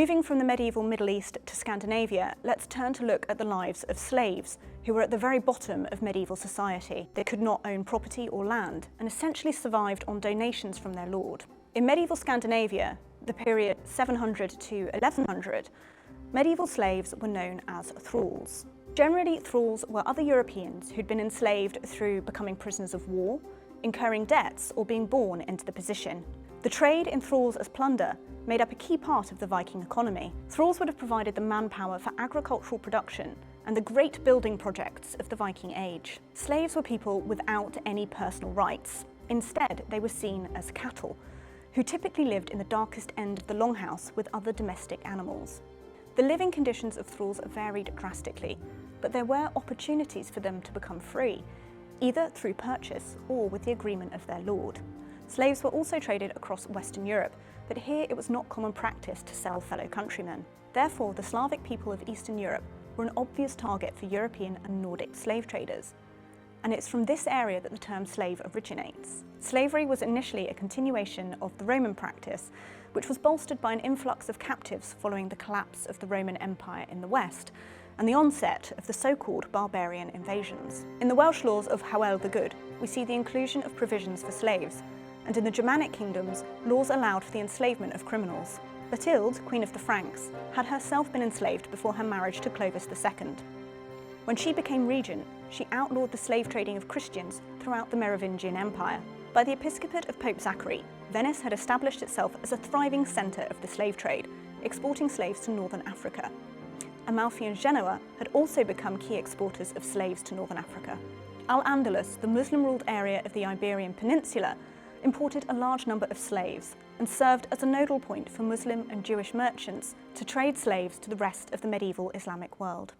Moving from the medieval Middle East to Scandinavia, let's turn to look at the lives of slaves, who were at the very bottom of medieval society. They could not own property or land, and essentially survived on donations from their lord. In medieval Scandinavia, the period 700 to 1100, medieval slaves were known as thralls. Generally, thralls were other Europeans who'd been enslaved through becoming prisoners of war, incurring debts, or being born into the position. The trade in thralls as plunder made up a key part of the Viking economy. Thralls would have provided the manpower for agricultural production and the great building projects of the Viking Age. Slaves were people without any personal rights. Instead, they were seen as cattle, who typically lived in the darkest end of the longhouse with other domestic animals. The living conditions of thralls varied drastically, but there were opportunities for them to become free, either through purchase or with the agreement of their lord. Slaves were also traded across Western Europe, but here it was not common practice to sell fellow countrymen. Therefore, the Slavic people of Eastern Europe were an obvious target for European and Nordic slave traders. And it's from this area that the term slave originates. Slavery was initially a continuation of the Roman practice, which was bolstered by an influx of captives following the collapse of the Roman Empire in the West, and the onset of the so-called barbarian invasions. In the Welsh laws of Hywel the Good, we see the inclusion of provisions for slaves, and in the Germanic kingdoms, laws allowed for the enslavement of criminals. Bathilde, Queen of the Franks, had herself been enslaved before her marriage to Clovis II. When she became regent, she outlawed the slave trading of Christians throughout the Merovingian Empire. By the episcopate of Pope Zachary, Venice had established itself as a thriving centre of the slave trade, exporting slaves to northern Africa. Amalfi and Genoa had also become key exporters of slaves to northern Africa. Al-Andalus, the Muslim-ruled area of the Iberian Peninsula, imported a large number of slaves and served as a nodal point for Muslim and Jewish merchants to trade slaves to the rest of the medieval Islamic world.